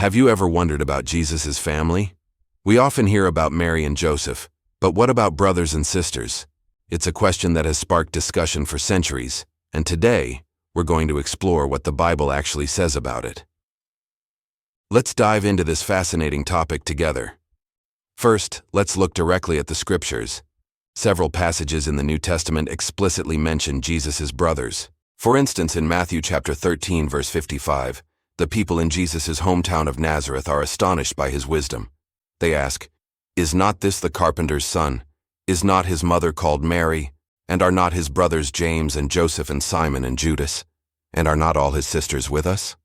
Have you ever wondered about Jesus' family? We often hear about Mary and Joseph, but what about brothers and sisters? It's a question that has sparked discussion for centuries, and today, we're going to explore what the Bible actually says about it. Let's dive into this fascinating topic together. First, let's look directly at the scriptures. Several passages in the New Testament explicitly mention Jesus' brothers. For instance, in Matthew chapter 13, verse 55, the people in Jesus' hometown of Nazareth are astonished by his wisdom. They ask, "Is not this the carpenter's son? Is not his mother called Mary? And are not his brothers James and Joseph and Simon and Judas? And are not all his sisters with us?"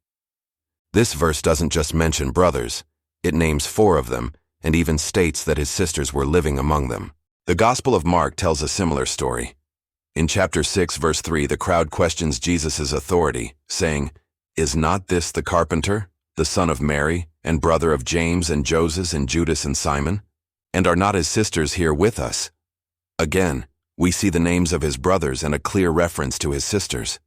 This verse doesn't just mention brothers, it names 4 of them, and even states that his sisters were living among them. The Gospel of Mark tells a similar story. In chapter 6, verse 3, the crowd questions Jesus' authority, saying, "Is not this the carpenter, the son of Mary, and brother of James and Joseph and Judas and Simon? And are not his sisters here with us?" Again, we see the names of his brothers and a clear reference to his sisters.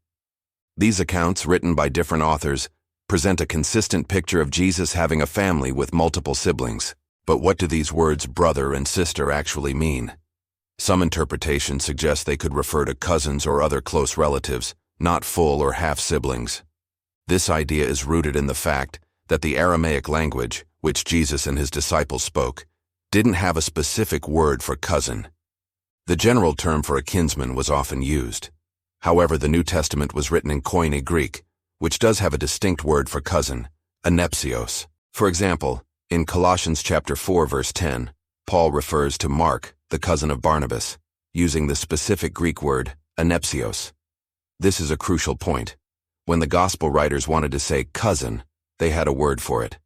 These accounts, written by different authors, present a consistent picture of Jesus having a family with multiple siblings. But what do these words brother and sister actually mean? Some interpretations suggest they could refer to cousins or other close relatives, not full or half-siblings. This idea is rooted in the fact that the Aramaic language, which Jesus and his disciples spoke, didn't have a specific word for cousin. The general term for a kinsman was often used. However, the New Testament was written in Koine Greek, which does have a distinct word for cousin, anepsios. For example, in Colossians chapter 4, verse 10, Paul refers to Mark, the cousin of Barnabas, using the specific Greek word, anepsios. This is a crucial point. When the gospel writers wanted to say cousin, they had a word for it.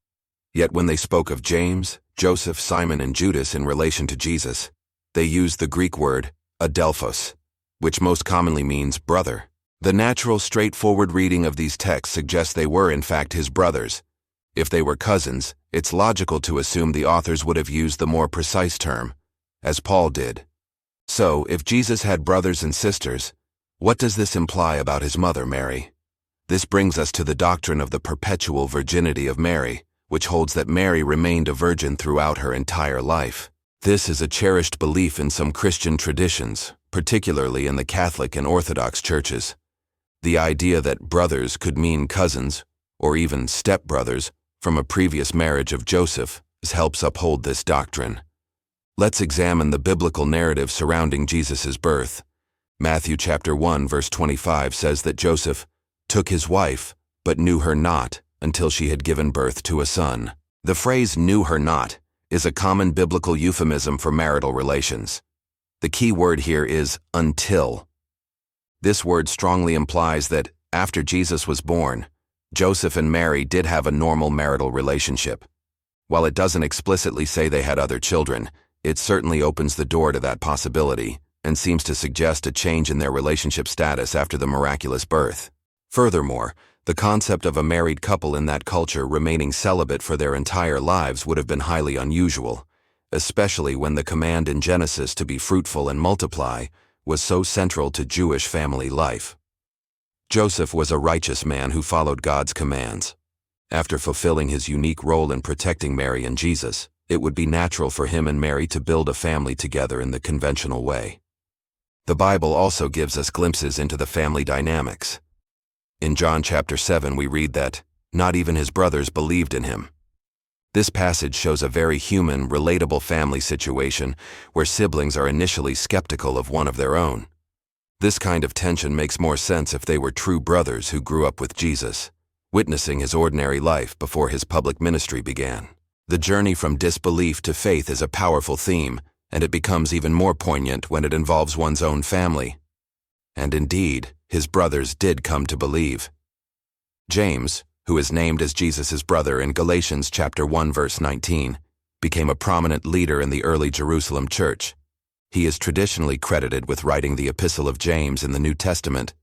Yet when they spoke of James, Joseph, Simon, and Judas in relation to Jesus, they used the Greek word, adelphos, which most commonly means brother. The natural, straightforward reading of these texts suggests they were in fact his brothers. If they were cousins, it's logical to assume the authors would have used the more precise term, as Paul did. So, if Jesus had brothers and sisters, what does this imply about his mother, Mary? This brings us to the doctrine of the perpetual virginity of Mary, which holds that Mary remained a virgin throughout her entire life. This is a cherished belief in some Christian traditions, particularly in the Catholic and Orthodox churches. The idea that brothers could mean cousins, or even stepbrothers, from a previous marriage of Joseph helps uphold this doctrine. Let's examine the biblical narrative surrounding Jesus' birth. Matthew chapter 1 verse 25 says that Joseph took his wife, but knew her not until she had given birth to a son. The phrase "knew her not" is a common biblical euphemism for marital relations. The key word here is until. This word strongly implies that after Jesus was born, Joseph and Mary did have a normal marital relationship. While it doesn't explicitly say they had other children, it certainly opens the door to that possibility and seems to suggest a change in their relationship status after the miraculous birth. Furthermore, the concept of a married couple in that culture remaining celibate for their entire lives would have been highly unusual, especially when the command in Genesis to be fruitful and multiply was so central to Jewish family life. Joseph was a righteous man who followed God's commands. After fulfilling his unique role in protecting Mary and Jesus, it would be natural for him and Mary to build a family together in the conventional way. The Bible also gives us glimpses into the family dynamics. In John chapter 7 we read that, "Not even his brothers believed in him." This passage shows a very human, relatable family situation where siblings are initially skeptical of one of their own. This kind of tension makes more sense if they were true brothers who grew up with Jesus, witnessing his ordinary life before his public ministry began. The journey from disbelief to faith is a powerful theme, and it becomes even more poignant when it involves one's own family. And indeed, his brothers did come to believe. James, who is named as Jesus' brother in Galatians chapter 1 verse 19, became a prominent leader in the early Jerusalem church. He is traditionally credited with writing the Epistle of James in the New Testament,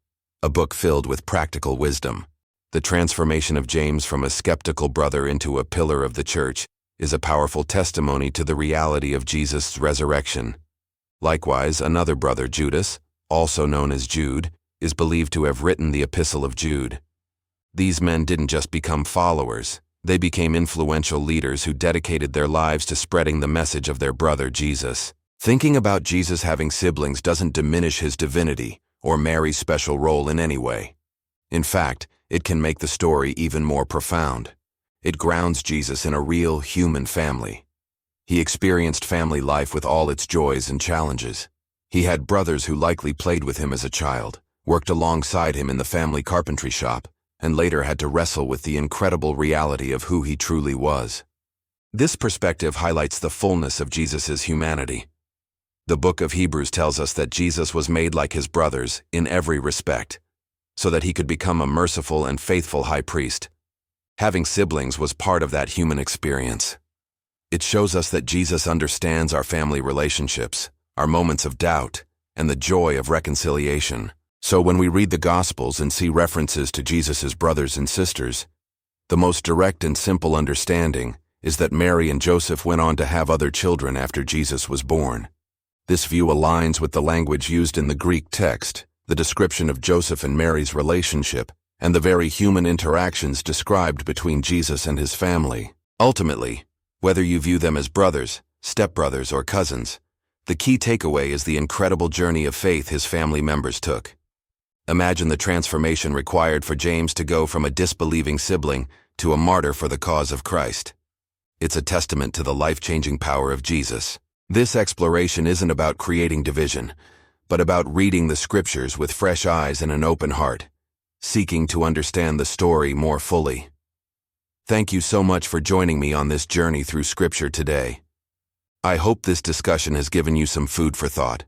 a book filled with practical wisdom. The transformation of James from a skeptical brother into a pillar of the church is a powerful testimony to the reality of Jesus' resurrection. Likewise, another brother, Judas, also known as Jude, is believed to have written the Epistle of Jude. These men didn't just become followers, They became influential leaders who dedicated their lives to spreading the message of their brother Jesus. Thinking about Jesus having siblings doesn't diminish his divinity or Mary's special role in any way. In fact, it can make the story even more profound. It grounds Jesus in a real human family. He experienced family life with all its joys and challenges. He had brothers who likely played with him as a child, worked alongside him in the family carpentry shop, and later had to wrestle with the incredible reality of who he truly was. This perspective highlights the fullness of Jesus' humanity. The book of Hebrews tells us that Jesus was made like his brothers in every respect, so that he could become a merciful and faithful high priest. Having siblings was part of that human experience. It shows us that Jesus understands our family relationships, our moments of doubt, and the joy of reconciliation. So when we read the Gospels and see references to Jesus' brothers and sisters, the most direct and simple understanding is that Mary and Joseph went on to have other children after Jesus was born. This view aligns with the language used in the Greek text, the description of Joseph and Mary's relationship, and the very human interactions described between Jesus and his family. Ultimately, whether you view them as brothers, stepbrothers, or cousins, the key takeaway is the incredible journey of faith his family members took. Imagine the transformation required for James to go from a disbelieving sibling to a martyr for the cause of Christ. It's a testament to the life-changing power of Jesus. This exploration isn't about creating division, but about reading the scriptures with fresh eyes and an open heart, seeking to understand the story more fully. Thank you so much for joining me on this journey through Scripture today. I hope this discussion has given you some food for thought.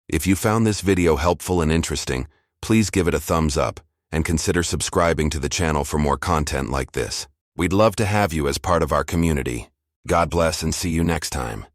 If you found this video helpful and interesting, please give it a thumbs up and consider subscribing to the channel for more content like this. We'd love to have you as part of our community. God bless and see you next time.